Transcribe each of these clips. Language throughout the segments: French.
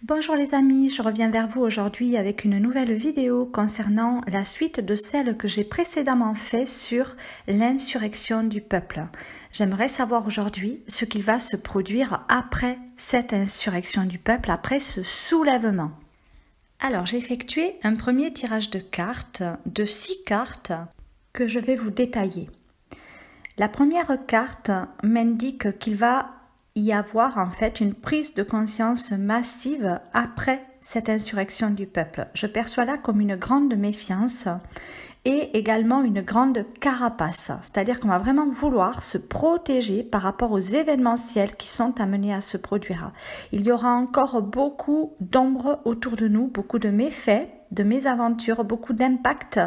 Bonjour les amis, je reviens vers vous aujourd'hui avec une nouvelle vidéo concernant la suite de celle que j'ai précédemment fait sur l'insurrection du peuple. J'aimerais savoir aujourd'hui ce qu'il va se produire après cette insurrection du peuple, après ce soulèvement. Alors j'ai effectué un premier tirage de cartes, de 6 cartes, que je vais vous détailler. La première carte m'indique qu'il va y avoir en fait une prise de conscience massive après cette insurrection du peuple. Je perçois là comme une grande méfiance et également une grande carapace, c'est-à-dire qu'on va vraiment vouloir se protéger par rapport aux événementiels qui sont amenés à se produire. Il y aura encore beaucoup d'ombre autour de nous, beaucoup de méfaits, de mésaventures, beaucoup d'impact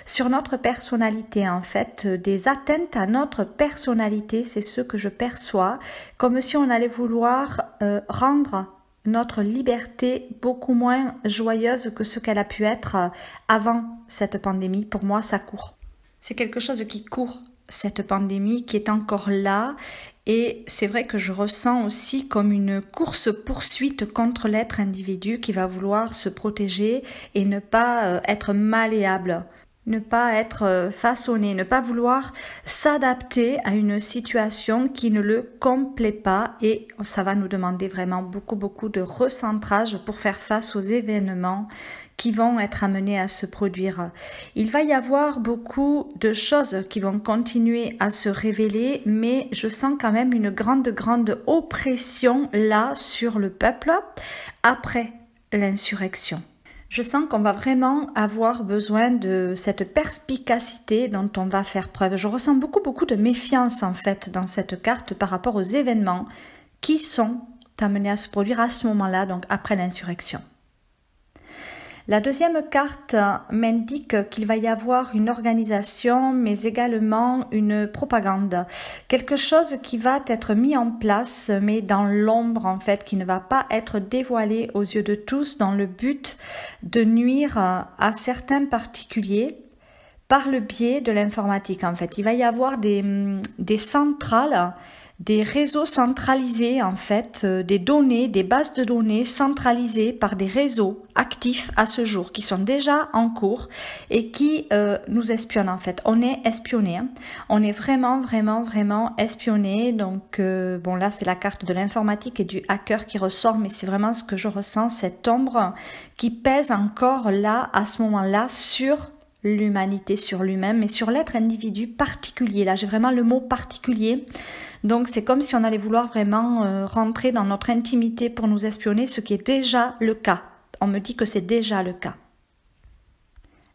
sur notre personnalité, en fait, des atteintes à notre personnalité, c'est ce que je perçois, comme si on allait vouloir rendre notre liberté beaucoup moins joyeuse que ce qu'elle a pu être avant cette pandémie. Pour moi, ça court. C'est quelque chose qui court, cette pandémie, qui est encore là. Et c'est vrai que je ressens aussi comme une course-poursuite contre l'être individu qui va vouloir se protéger et ne pas être malléable, ne pas être façonné, ne pas vouloir s'adapter à une situation qui ne le complaît pas, et ça va nous demander vraiment beaucoup de recentrage pour faire face aux événements qui vont être amenés à se produire. Il va y avoir beaucoup de choses qui vont continuer à se révéler, mais je sens quand même une grande oppression là sur le peuple après l'insurrection. Je sens qu'on va vraiment avoir besoin de cette perspicacité dont on va faire preuve. Je ressens beaucoup de méfiance en fait dans cette carte par rapport aux événements qui sont amenés à se produire à ce moment-là, donc après l'insurrection. La deuxième carte m'indique qu'il va y avoir une organisation, mais également une propagande. Quelque chose qui va être mis en place, mais dans l'ombre en fait, qui ne va pas être dévoilé aux yeux de tous dans le but de nuire à certains particuliers par le biais de l'informatique en fait. Il va y avoir des centrales, des réseaux centralisés en fait, des données, des bases de données centralisées par des réseaux actifs à ce jour, qui sont déjà en cours et qui nous espionnent en fait. On est espionné, hein. On est vraiment espionné. Donc bon, là c'est la carte de l'informatique et du hacker qui ressort, mais c'est vraiment ce que je ressens, cette ombre qui pèse encore là, à ce moment-là, sur l'humanité, sur l'humain, mais sur l'être individu particulier. Là j'ai vraiment le mot particulier. Donc c'est comme si on allait vouloir vraiment rentrer dans notre intimité pour nous espionner, ce qui est déjà le cas. On me dit que c'est déjà le cas.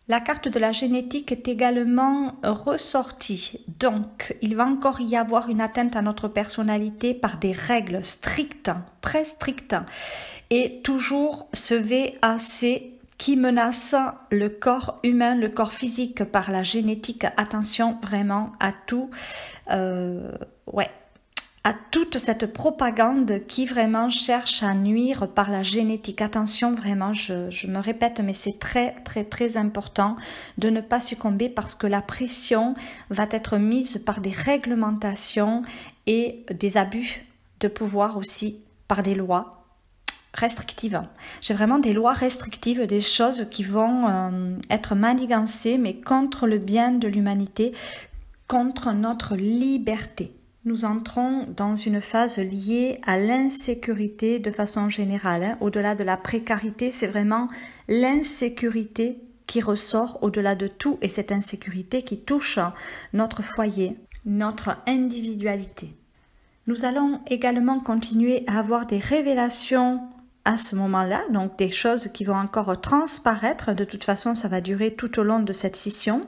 La carte de la génétique est également ressortie. Donc il va encore y avoir une atteinte à notre personnalité par des règles strictes, très strictes, et toujours ce VAC qui menace le corps humain, le corps physique par la génétique. Attention vraiment à tout, à toute cette propagande qui vraiment cherche à nuire par la génétique. Attention vraiment, je me répète, mais c'est très important de ne pas succomber, parce que la pression va être mise par des réglementations et des abus de pouvoir aussi par des lois restrictives. J'ai vraiment des lois restrictives, des choses qui vont être manigancées, mais contre le bien de l'humanité, contre notre liberté. Nous entrons dans une phase liée à l'insécurité de façon générale, hein. Au-delà de la précarité, c'est vraiment l'insécurité qui ressort au-delà de tout, et cette insécurité qui touche notre foyer, notre individualité. Nous allons également continuer à avoir des révélations à ce moment-là, donc des choses qui vont encore transparaître. De toute façon, ça va durer tout au long de cette scission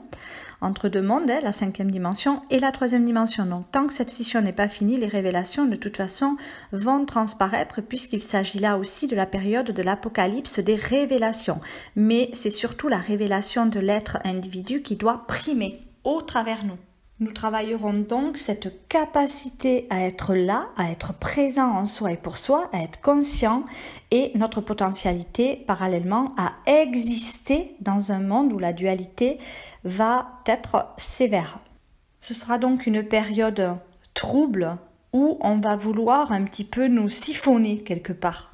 entre deux mondes, hein, la 5e dimension et la 3e dimension. Donc tant que cette scission n'est pas finie, les révélations de toute façon vont transparaître, puisqu'il s'agit là aussi de la période de l'apocalypse des révélations. Mais c'est surtout la révélation de l'être individu qui doit primer au travers nous. Nous travaillerons donc cette capacité à être là, à être présent en soi et pour soi, à être conscient, et notre potentialité parallèlement à exister dans un monde où la dualité va être sévère. Ce sera donc une période trouble où on va vouloir un petit peu nous siphonner quelque part.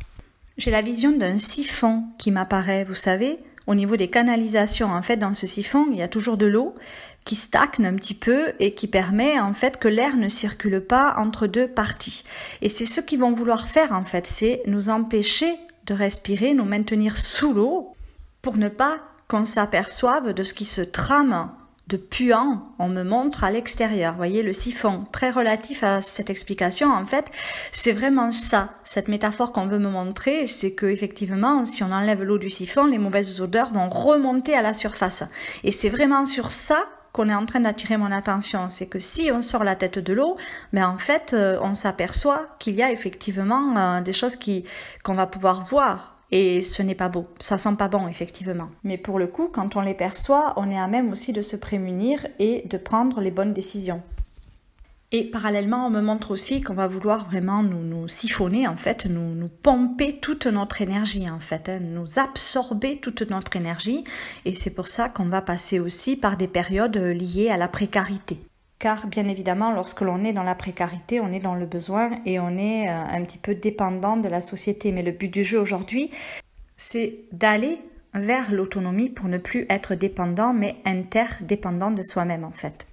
J'ai la vision d'un siphon qui m'apparaît, vous savez, au niveau des canalisations. En fait, dans ce siphon, il y a toujours de l'eau qui stagne un petit peu et qui permet en fait que l'air ne circule pas entre deux parties. Et c'est ce qu'ils vont vouloir faire en fait, c'est nous empêcher de respirer, nous maintenir sous l'eau pour ne pas qu'on s'aperçoive de ce qui se trame de puant, on me montre à l'extérieur. Vous voyez, le siphon, très relatif à cette explication, en fait, c'est vraiment ça. Cette métaphore qu'on veut me montrer, c'est que effectivement, si on enlève l'eau du siphon, les mauvaises odeurs vont remonter à la surface. Et c'est vraiment sur ça qu'on est en train d'attirer mon attention. C'est que si on sort la tête de l'eau, ben en fait, on s'aperçoit qu'il y a effectivement des choses qu'on va pouvoir voir. Et ce n'est pas beau, ça sent pas bon effectivement. Mais pour le coup, quand on les perçoit, on est à même aussi de se prémunir et de prendre les bonnes décisions. Et parallèlement, on me montre aussi qu'on va vouloir vraiment nous siphonner, en fait, nous pomper toute notre énergie, en fait, nous absorber toute notre énergie. Et c'est pour ça qu'on va passer aussi par des périodes liées à la précarité. Car bien évidemment, lorsque l'on est dans la précarité, on est dans le besoin et on est un petit peu dépendant de la société. Mais le but du jeu aujourd'hui, c'est d'aller vers l'autonomie pour ne plus être dépendant, mais interdépendant de soi-même en fait.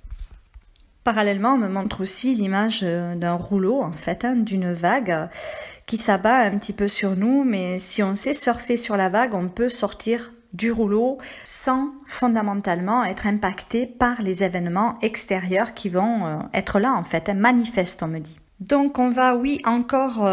Parallèlement, on me montre aussi l'image d'un rouleau, en fait, d'une vague qui s'abat un petit peu sur nous, mais si on sait surfer sur la vague, on peut sortir du rouleau sans fondamentalement être impacté par les événements extérieurs qui vont être là en fait, manifestes on me dit. Donc on va oui encore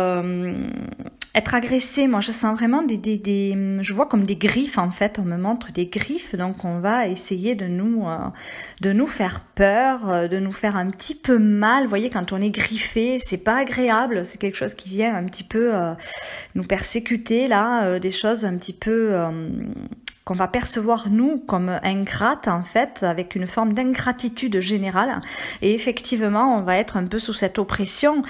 être agressé, moi je sens vraiment je vois comme des griffes en fait, on me montre des griffes, donc on va essayer de nous faire peur, de nous faire un petit peu mal. Vous voyez, quand on est griffé, c'est pas agréable, c'est quelque chose qui vient un petit peu nous persécuter là, des choses un petit peu qu'on va percevoir nous comme ingrates en fait, avec une forme d'ingratitude générale. Et effectivement, on va être un peu sous cette oppression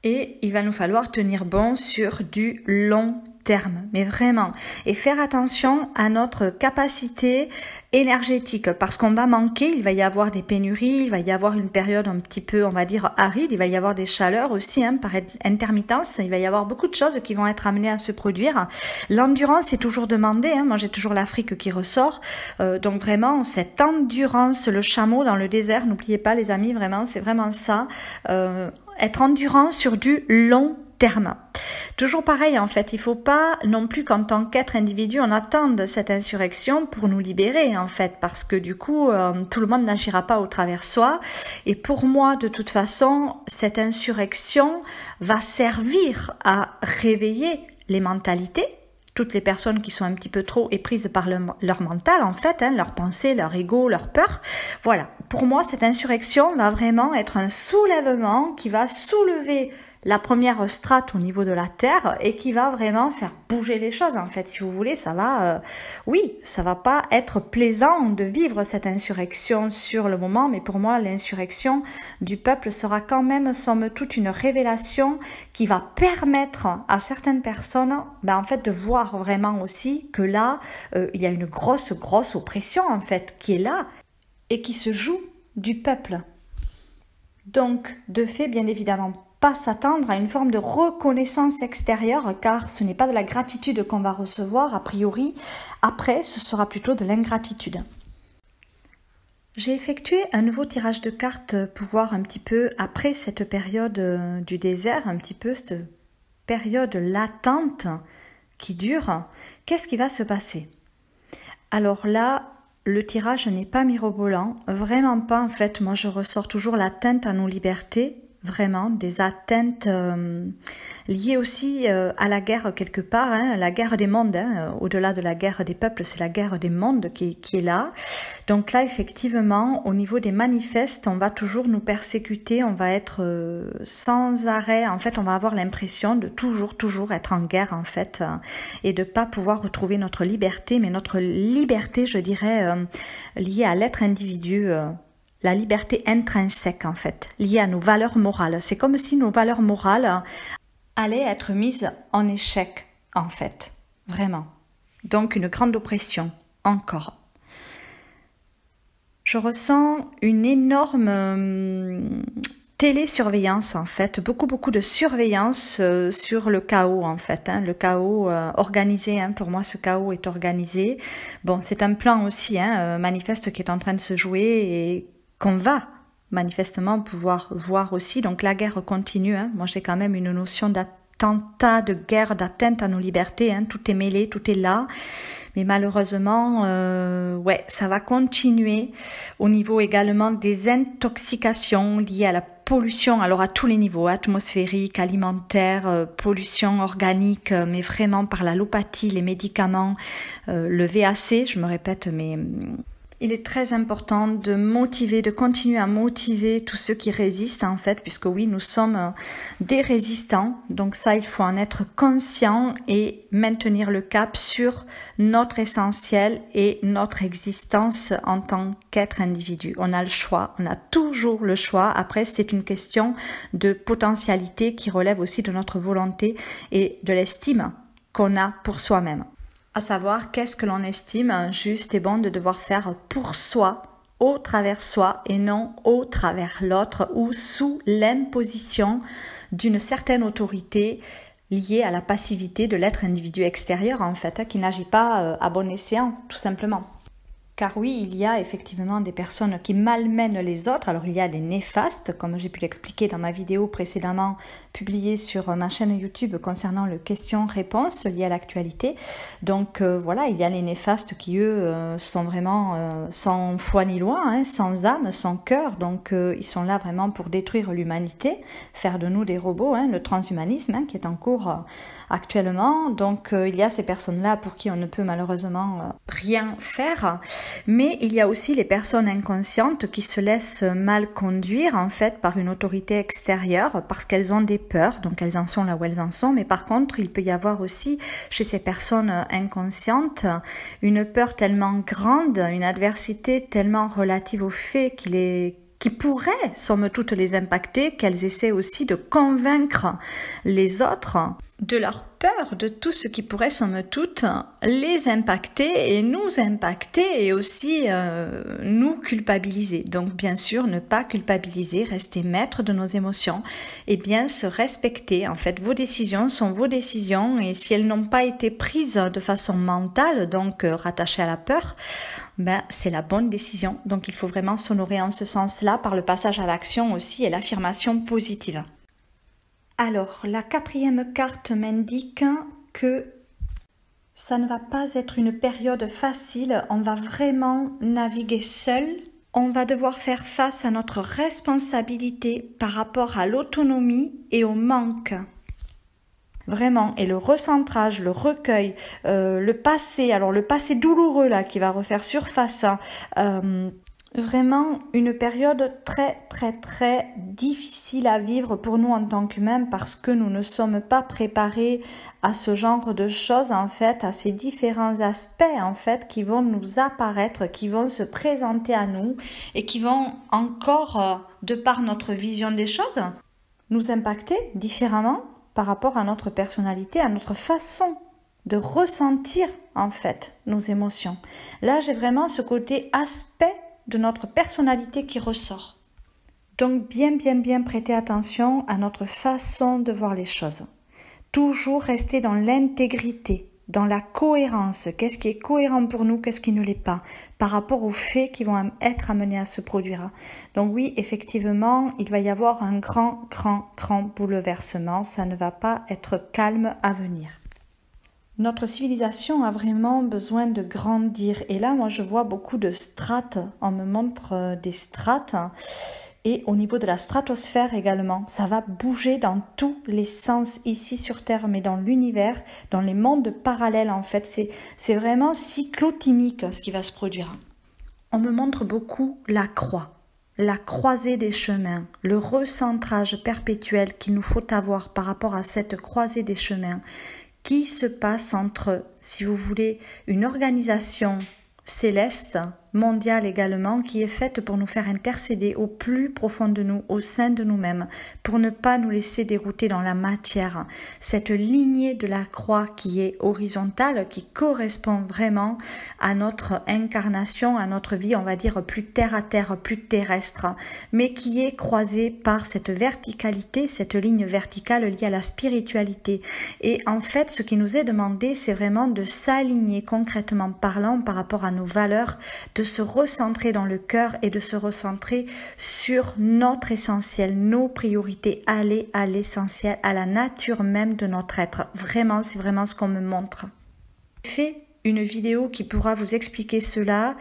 et il va nous falloir tenir bon sur du long terme, mais vraiment. Et faire attention à notre capacité énergétique, parce qu'on va manquer, il va y avoir des pénuries, il va y avoir une période un petit peu, on va dire, aride, il va y avoir des chaleurs aussi, par intermittence, il va y avoir beaucoup de choses qui vont être amenées à se produire. L'endurance est toujours demandée, moi j'ai toujours l'Afrique qui ressort, donc vraiment, cette endurance, le chameau dans le désert, n'oubliez pas les amis, vraiment, c'est vraiment ça, être endurant sur du long terme. Toujours pareil en fait, il faut pas non plus qu'en tant qu'être individu on attende cette insurrection pour nous libérer en fait, parce que du coup tout le monde n'agira pas au travers soi, et pour moi de toute façon cette insurrection va servir à réveiller les mentalités, toutes les personnes qui sont un petit peu trop éprises par leur mental en fait, leur pensée, leur ego, leur peur. Voilà, pour moi cette insurrection va vraiment être un soulèvement qui va soulever la première strate au niveau de la terre et qui va vraiment faire bouger les choses en fait, si vous voulez. Ça va, oui, ça va pas être plaisant de vivre cette insurrection sur le moment, mais pour moi l'insurrection du peuple sera quand même somme toute une révélation qui va permettre à certaines personnes en fait de voir vraiment aussi que là il y a une grosse oppression en fait qui est là et qui se joue du peuple. Donc de fait, bien évidemment, pas s'attendre à une forme de reconnaissance extérieure, car ce n'est pas de la gratitude qu'on va recevoir, a priori. Après, ce sera plutôt de l'ingratitude. J'ai effectué un nouveau tirage de cartes pour voir un petit peu, après cette période du désert, un petit peu cette période latente qui dure, qu'est-ce qui va se passer? Alors là, le tirage n'est pas mirobolant, vraiment pas en fait. Moi, je ressors toujours l'atteinte à nos libertés, vraiment, des atteintes liées aussi à la guerre quelque part, la guerre des mondes, au-delà de la guerre des peuples, c'est la guerre des mondes qui est là. Donc là, effectivement, au niveau des manifestes, on va toujours nous persécuter, on va être sans arrêt, en fait, on va avoir l'impression de toujours être en guerre, en fait, et de pas pouvoir retrouver notre liberté, mais notre liberté, je dirais, liée à l'être individu, la liberté intrinsèque en fait, liée à nos valeurs morales. C'est comme si nos valeurs morales allaient être mises en échec en fait, vraiment. Donc une grande oppression, encore. Je ressens une énorme télésurveillance en fait, beaucoup de surveillance sur le chaos en fait, hein, le chaos organisé, hein, pour moi ce chaos est organisé. Bon, c'est un plan aussi manifeste qui est en train de se jouer et qu'on va manifestement pouvoir voir aussi, donc la guerre continue, hein. Moi j'ai quand même une notion d'attentat, de guerre, d'atteinte à nos libertés, hein. Tout est mêlé, tout est là. Mais malheureusement, ouais, ça va continuer au niveau également des intoxications liées à la pollution, alors à tous les niveaux, atmosphérique, alimentaire, pollution organique, mais vraiment par l'allopathie, les médicaments, le VAC, je me répète, mais il est très important de motiver, de continuer à motiver tous ceux qui résistent en fait, puisque oui, nous sommes des résistants. Donc ça, il faut en être conscient et maintenir le cap sur notre essentiel et notre existence en tant qu'être individu. On a le choix, on a toujours le choix. Après, c'est une question de potentialité qui relève aussi de notre volonté et de l'estime qu'on a pour soi-même. À savoir qu'est-ce que l'on estime juste et bon de devoir faire pour soi, au travers soi et non au travers l'autre ou sous l'imposition d'une certaine autorité liée à la passivité de l'être individu extérieur en fait, qui n'agit pas à bon escient tout simplement. Car oui, il y a effectivement des personnes qui malmènent les autres. Alors il y a les néfastes, comme j'ai pu l'expliquer dans ma vidéo précédemment publiée sur ma chaîne YouTube concernant le question-réponse lié à l'actualité. Donc voilà, il y a les néfastes qui eux sont vraiment sans foi ni loi, hein, sans âme, sans cœur. Donc ils sont là vraiment pour détruire l'humanité, faire de nous des robots, hein, le transhumanisme qui est en cours actuellement. Donc il y a ces personnes-là pour qui on ne peut malheureusement rien faire. Mais il y a aussi les personnes inconscientes qui se laissent mal conduire en fait par une autorité extérieure parce qu'elles ont des peurs, donc elles en sont là où elles en sont. Mais par contre, il peut y avoir aussi chez ces personnes inconscientes une peur tellement grande, une adversité tellement relative au fait qui pourrait, somme toute, les impacter, qu'elles essaient aussi de convaincre les autres de leur peur, de tout ce qui pourrait, somme toute, les impacter et nous impacter et aussi nous culpabiliser. Donc, bien sûr, ne pas culpabiliser, rester maître de nos émotions et bien se respecter. En fait, vos décisions sont vos décisions et si elles n'ont pas été prises de façon mentale, donc rattachées à la peur, ben, c'est la bonne décision. Donc, il faut vraiment s'honorer en ce sens-là par le passage à l'action aussi et l'affirmation positive. Alors, la quatrième carte m'indique que ça ne va pas être une période facile, on va vraiment naviguer seul, on va devoir faire face à notre responsabilité par rapport à l'autonomie et au manque. Vraiment, et le recentrage, le recueil, le passé, alors le passé douloureux là qui va refaire surface, vraiment une période très difficile à vivre pour nous en tant qu'humains parce que nous ne sommes pas préparés à ce genre de choses en fait, à ces différents aspects en fait qui vont nous apparaître, qui vont se présenter à nous et qui vont encore, de par notre vision des choses, nous impacter différemment par rapport à notre personnalité, à notre façon de ressentir en fait nos émotions. Là, j'ai vraiment ce côté aspect de notre personnalité qui ressort. Donc bien prêter attention à notre façon de voir les choses. Toujours rester dans l'intégrité, dans la cohérence. Qu'est-ce qui est cohérent pour nous, qu'est-ce qui ne l'est pas, par rapport aux faits qui vont être amenés à se produire. Donc oui, effectivement, il va y avoir un grand bouleversement. Ça ne va pas être calme à venir. Notre civilisation a vraiment besoin de grandir. Et là, moi, je vois beaucoup de strates. On me montre des strates. Et au niveau de la stratosphère également, ça va bouger dans tous les sens ici sur Terre, mais dans l'univers, dans les mondes parallèles en fait. C'est vraiment cyclotimique ce qui va se produire. On me montre beaucoup la croix, la croisée des chemins, le recentrage perpétuel qu'il nous faut avoir par rapport à cette croisée des chemins qui se passe entre, si vous voulez, une organisation céleste mondiale également qui est faite pour nous faire intercéder au plus profond de nous, au sein de nous-mêmes, pour ne pas nous laisser dérouter dans la matière. Cette lignée de la croix qui est horizontale, qui correspond vraiment à notre incarnation, à notre vie, on va dire plus terre à terre, plus terrestre, mais qui est croisée par cette verticalité, cette ligne verticale liée à la spiritualité. Et en fait, ce qui nous est demandé, c'est vraiment de s'aligner concrètement parlant par rapport à nos valeurs, de se recentrer dans le cœur et de se recentrer sur notre essentiel, nos priorités, aller à l'essentiel, à la nature même de notre être. Vraiment, c'est vraiment ce qu'on me montre. J'ai fait une vidéo qui pourra vous expliquer cela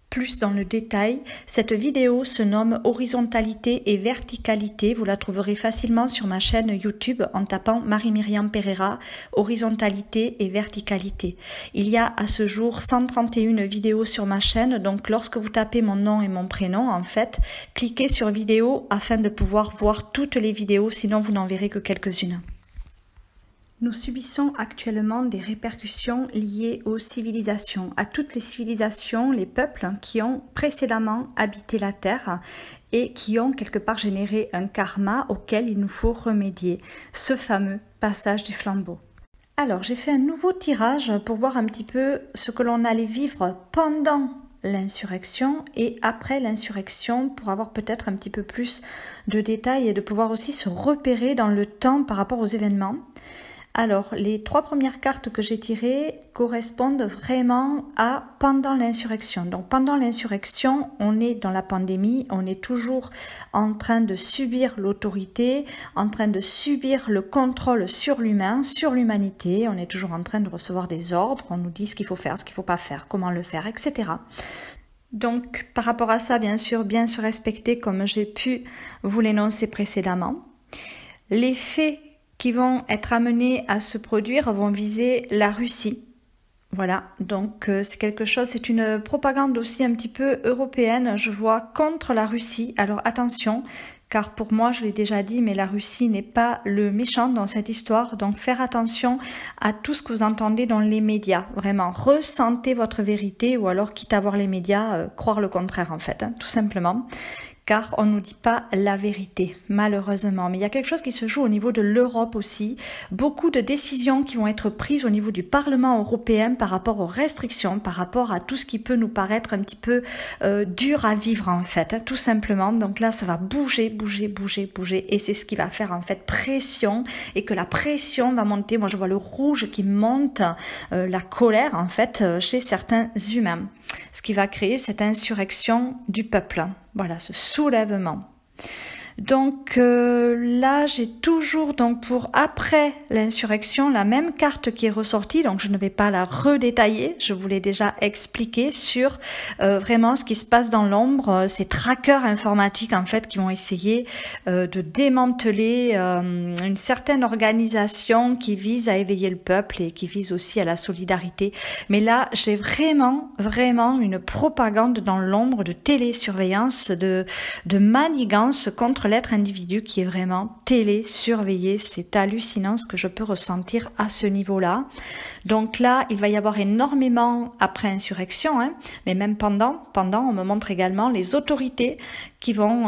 plus dans le détail. Cette vidéo se nomme horizontalité et verticalité. Vous la trouverez facilement sur ma chaîne YouTube en tapant Marie-Myriam Pereira, horizontalité et verticalité. Il y a à ce jour 131 vidéos sur ma chaîne, donc lorsque vous tapez mon nom et mon prénom, en fait, cliquez sur vidéo afin de pouvoir voir toutes les vidéos, sinon vous n'en verrez que quelques-unes. Nous subissons actuellement des répercussions liées aux civilisations, à toutes les civilisations, les peuples qui ont précédemment habité la Terre et qui ont quelque part généré un karma auquel il nous faut remédier, ce fameux passage du flambeau. Alors, j'ai fait un nouveau tirage pour voir un petit peu ce que l'on allait vivre pendant l'insurrection et après l'insurrection pour avoir peut-être un petit peu plus de détails et de pouvoir aussi se repérer dans le temps par rapport aux événements. Alors, les 3 premières cartes que j'ai tirées correspondent vraiment à pendant l'insurrection. Donc, pendant l'insurrection, on est dans la pandémie, on est toujours en train de subir l'autorité, en train de subir le contrôle sur l'humain, sur l'humanité. On est toujours en train de recevoir des ordres, on nous dit ce qu'il faut faire, ce qu'il ne faut pas faire, comment le faire, etc. Donc, par rapport à ça, bien sûr, bien se respecter comme j'ai pu vous l'énoncer précédemment. Les faits qui vont être amenés à se produire vont viser la Russie. Voilà, donc c'est quelque chose, c'est une propagande aussi un petit peu européenne, je vois, contre la Russie. Alors attention, car pour moi, je l'ai déjà dit, mais la Russie n'est pas le méchant dans cette histoire. Donc faire attention à tout ce que vous entendez dans les médias. Vraiment, ressentez votre vérité ou alors quitte à voir les médias, croire le contraire en fait, tout simplement. Car on ne nous dit pas la vérité, malheureusement. Mais il y a quelque chose qui se joue au niveau de l'Europe aussi. Beaucoup de décisions qui vont être prises au niveau du Parlement européen par rapport aux restrictions, par rapport à tout ce qui peut nous paraître un petit peu dur à vivre en fait, tout simplement. Donc là, ça va bouger, bouger, bouger, bouger. Et c'est ce qui va faire en fait pression et que la pression va monter. Moi, je vois le rouge qui monte, la colère en fait chez certains humains. Ce qui va créer cette insurrection du peuple. Voilà, ce soulèvement. Donc là, j'ai toujours donc pour après l'insurrection la même carte qui est ressortie, donc je ne vais pas la redétailler, je vous l'ai déjà expliqué sur vraiment ce qui se passe dans l'ombre, ces trackers informatiques en fait qui vont essayer de démanteler une certaine organisation qui vise à éveiller le peuple et qui vise aussi à la solidarité. Mais là, j'ai vraiment une propagande dans l'ombre de télésurveillance, de manigance contre l'être individu qui est vraiment télésurveillé. C'est hallucinant ce que je peux ressentir à ce niveau-là. Donc là, il va y avoir énormément après insurrection, hein, mais même pendant, on me montre également les autorités qui vont,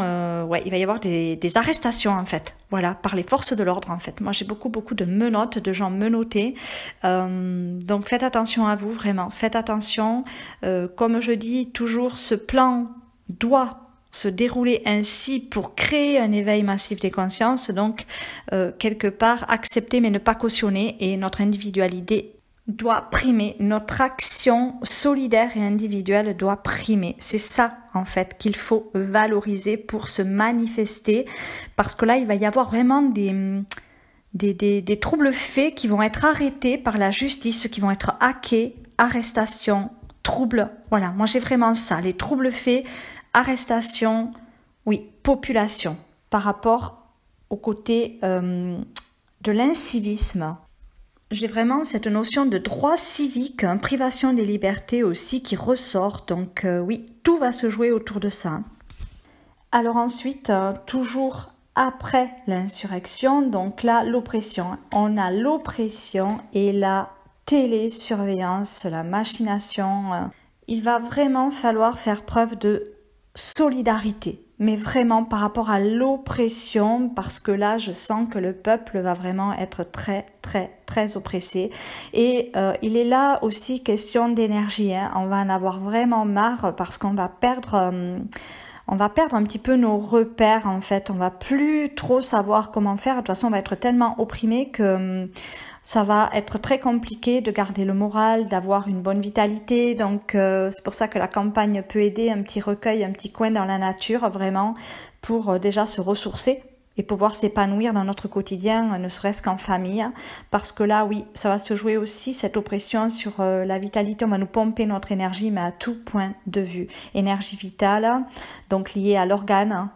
il va y avoir des arrestations en fait, voilà, par les forces de l'ordre en fait. Moi, j'ai beaucoup de menottes, de gens menottés. Donc faites attention à vous, vraiment, faites attention. Comme je dis toujours, ce plan doit se dérouler ainsi pour créer un éveil massif des consciences, donc quelque part accepter mais ne pas cautionner, et notre individualité doit primer, notre action solidaire et individuelle doit primer. C'est ça en fait qu'il faut valoriser pour se manifester, parce que là il va y avoir vraiment des troubles faits qui vont être arrêtés par la justice, qui vont être hackés, arrestations, troubles, voilà, moi j'ai vraiment ça, les troubles faits, arrestation, oui, population, par rapport au côté de l'incivisme. J'ai vraiment cette notion de droit civique, hein, privation des libertés aussi qui ressort. Donc oui, tout va se jouer autour de ça. Alors ensuite, toujours après l'insurrection, donc là, l'oppression. On a l'oppression et la télésurveillance, la machination. il va vraiment falloir faire preuve de solidarité, mais vraiment par rapport à l'oppression, parce que là je sens que le peuple va vraiment être très oppressé, et il est là aussi question d'énergie, hein. On va en avoir vraiment marre parce qu'on va perdre un petit peu nos repères en fait, on va plus trop savoir comment faire. De toute façon on va être tellement opprimé que ça va être très compliqué de garder le moral, d'avoir une bonne vitalité. Donc c'est pour ça que la campagne peut aider, un petit recueil, un petit coin dans la nature, vraiment, pour déjà se ressourcer et pouvoir s'épanouir dans notre quotidien, ne serait-ce qu'en famille. Parce que là, oui, ça va se jouer aussi, cette oppression sur la vitalité. On va nous pomper notre énergie, mais à tout point de vue. Énergie vitale, donc liée à l'organe,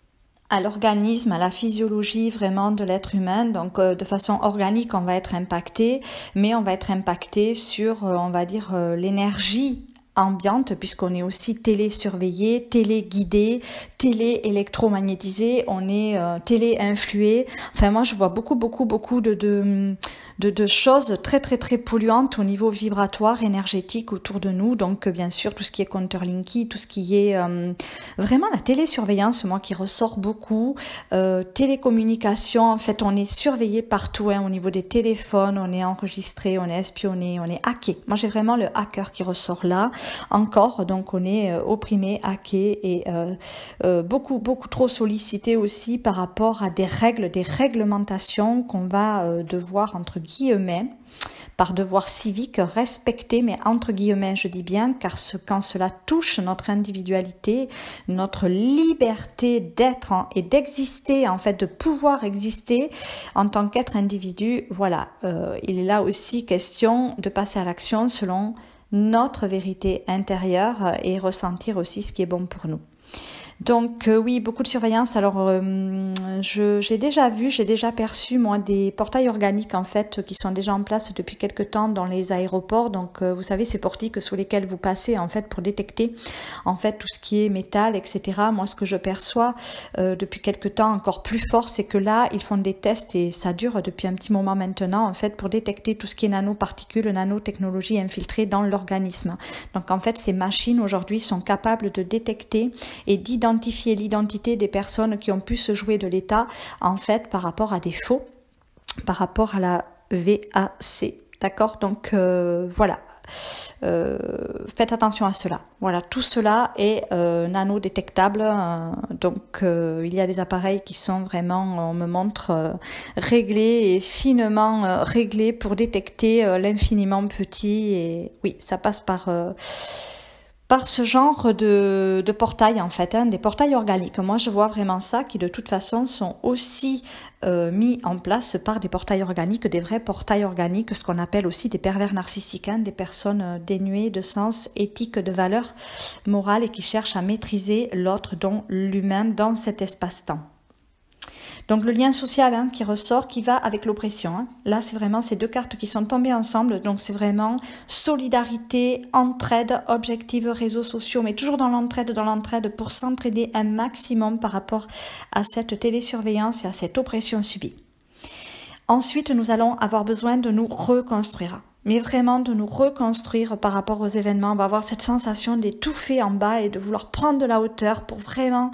à l'organisme, à la physiologie vraiment de l'être humain. Donc de façon organique, on va être impacté, mais on va être impacté sur, on va dire, l'énergie ambiante, puisqu'on est aussi télé-surveillé, télé-guidé, télé-électromagnétisé, on est télé-influé. Enfin, moi, je vois beaucoup de choses très polluantes au niveau vibratoire, énergétique autour de nous. Donc, bien sûr, tout ce qui est compteur Linky, tout ce qui est vraiment la télésurveillance, moi, qui ressort beaucoup. Télécommunication, en fait, on est surveillé partout, hein, au niveau des téléphones, on est enregistré, on est espionné, on est hacké. Moi, j'ai vraiment le hacker qui ressort là. Encore, donc on est opprimé, hacké et beaucoup trop sollicité aussi par rapport à des règles, des réglementations qu'on va devoir, entre guillemets, par devoir civique, respecter, mais entre guillemets, je dis bien, car quand cela touche notre individualité, notre liberté d'être et d'exister, en fait, de pouvoir exister en tant qu'être individu, voilà, il est là aussi question de passer à l'action selon notre vérité intérieure et ressentir aussi ce qui est bon pour nous. Donc oui, beaucoup de surveillance. Alors j'ai déjà perçu moi des portails organiques en fait qui sont déjà en place depuis quelque temps dans les aéroports. Donc vous savez, ces portiques sous lesquels vous passez en fait pour détecter en fait tout ce qui est métal, etc. Moi, ce que je perçois depuis quelque temps encore plus fort, c'est que là ils font des tests et ça dure depuis un petit moment maintenant en fait pour détecter tout ce qui est nanoparticules, nanotechnologie infiltrée dans l'organisme. Donc en fait, ces machines aujourd'hui sont capables de détecter et d'identifier l'identité des personnes qui ont pu se jouer de l'État en fait par rapport à des faux, par rapport à la VAC. D'accord, donc voilà, faites attention à cela. Voilà, tout cela est nano-détectable, donc il y a des appareils qui sont vraiment, on me montre, réglés et finement réglés pour détecter l'infiniment petit. Et oui, ça passe par ce genre de portail en fait, hein, des portails organiques. Moi je vois vraiment ça, qui de toute façon sont aussi mis en place par des portails organiques, des vrais portails organiques, ce qu'on appelle aussi des pervers narcissiques, hein, des personnes dénuées de sens éthique, de valeurs morales et qui cherchent à maîtriser l'autre, dont l'humain, dans cet espace-temps. Donc le lien social hein, qui ressort, qui va avec l'oppression. Hein. Là, c'est vraiment ces deux cartes qui sont tombées ensemble. Donc c'est vraiment solidarité, entraide, objectif, réseaux sociaux, mais toujours dans l'entraide pour s'entraider un maximum par rapport à cette télésurveillance et à cette oppression subie. Ensuite, nous allons avoir besoin de nous reconstruire. Mais vraiment de nous reconstruire par rapport aux événements. On va avoir cette sensation d'étouffer en bas et de vouloir prendre de la hauteur pour vraiment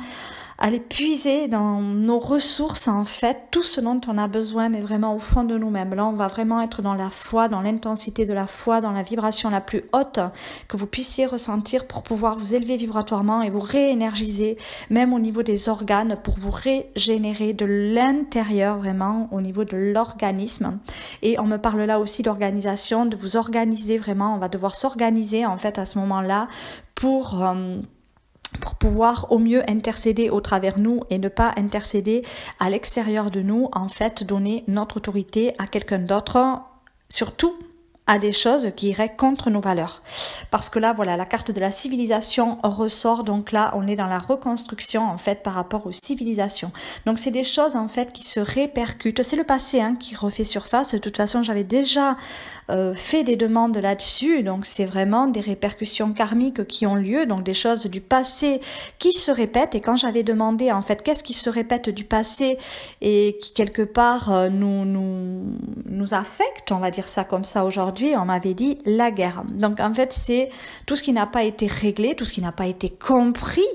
aller puiser dans nos ressources, en fait, tout ce dont on a besoin, mais vraiment au fond de nous-mêmes. Là, on va vraiment être dans la foi, dans l'intensité de la foi, dans la vibration la plus haute que vous puissiez ressentir pour pouvoir vous élever vibratoirement et vous réénergiser, même au niveau des organes, pour vous régénérer de l'intérieur, vraiment, au niveau de l'organisme. Et on me parle là aussi d'organisation, de vous organiser vraiment. On va devoir s'organiser, en fait, à ce moment-là, pour pouvoir au mieux intercéder au travers nous et ne pas intercéder à l'extérieur de nous, en fait, donner notre autorité à quelqu'un d'autre, surtout à des choses qui iraient contre nos valeurs. Parce que là, voilà, la carte de la civilisation ressort, donc là, on est dans la reconstruction, en fait, par rapport aux civilisations. Donc, c'est des choses, en fait, qui se répercutent. C'est le passé, hein, qui refait surface. De toute façon, j'avais déjà fait des demandes là-dessus, donc c'est vraiment des répercussions karmiques qui ont lieu, donc des choses du passé qui se répètent. Et quand j'avais demandé en fait qu'est-ce qui se répète du passé et qui quelque part nous affecte, on va dire ça comme ça aujourd'hui, on m'avait dit la guerre. Donc en fait c'est tout ce qui n'a pas été réglé, tout ce qui n'a pas été compris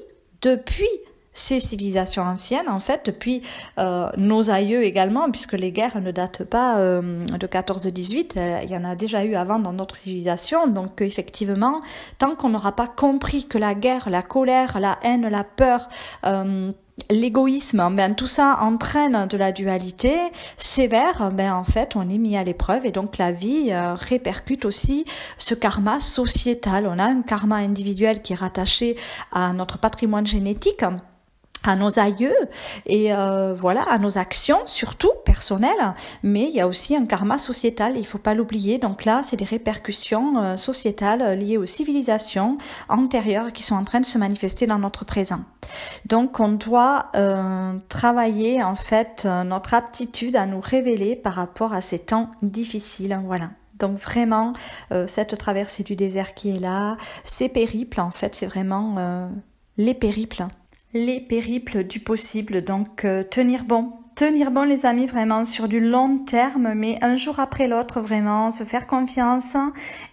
depuis ces civilisations anciennes, en fait, depuis nos aïeux également, puisque les guerres ne datent pas de 14-18, il y en a déjà eu avant dans notre civilisation, donc effectivement, tant qu'on n'aura pas compris que la guerre, la colère, la haine, la peur, l'égoïsme, ben, tout ça entraîne de la dualité sévère, ben, en fait on est mis à l'épreuve et donc la vie répercute aussi ce karma sociétal. On a un karma individuel qui est rattaché à notre patrimoine génétique, à nos aïeux et voilà, à nos actions surtout personnelles, mais il y a aussi un karma sociétal, il faut pas l'oublier. Donc là c'est des répercussions sociétales liées aux civilisations antérieures qui sont en train de se manifester dans notre présent. Donc on doit travailler en fait notre aptitude à nous révéler par rapport à ces temps difficiles, voilà. Donc vraiment cette traversée du désert qui est là, ces périples en fait, c'est vraiment les périples du possible. Donc tenir bon les amis, vraiment sur du long terme, mais un jour après l'autre, vraiment se faire confiance,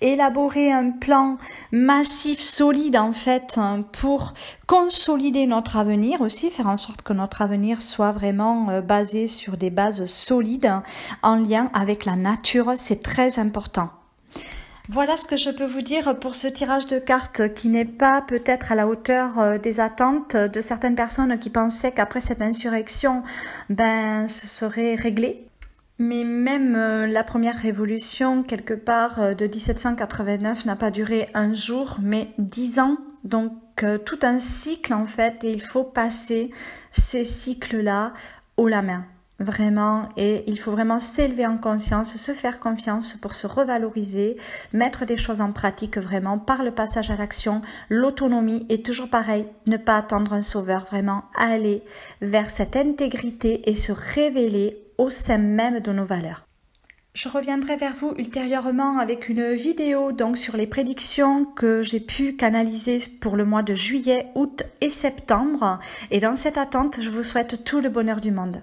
élaborer un plan massif, solide en fait, pour consolider notre avenir aussi, faire en sorte que notre avenir soit vraiment basé sur des bases solides en lien avec la nature, c'est très important. Voilà ce que je peux vous dire pour ce tirage de cartes qui n'est pas peut-être à la hauteur des attentes de certaines personnes qui pensaient qu'après cette insurrection, ben, ce serait réglé. Mais même la première révolution, quelque part de 1789, n'a pas duré un jour, mais 10 ans. Donc tout un cycle en fait, et il faut passer ces cycles-là haut la main. Vraiment, et il faut vraiment s'élever en conscience, se faire confiance pour se revaloriser, mettre des choses en pratique vraiment par le passage à l'action, l'autonomie et toujours pareil, ne pas attendre un sauveur, vraiment aller vers cette intégrité et se révéler au sein même de nos valeurs. Je reviendrai vers vous ultérieurement avec une vidéo donc sur les prédictions que j'ai pu canaliser pour le mois de juillet, août et septembre. Et dans cette attente, je vous souhaite tout le bonheur du monde.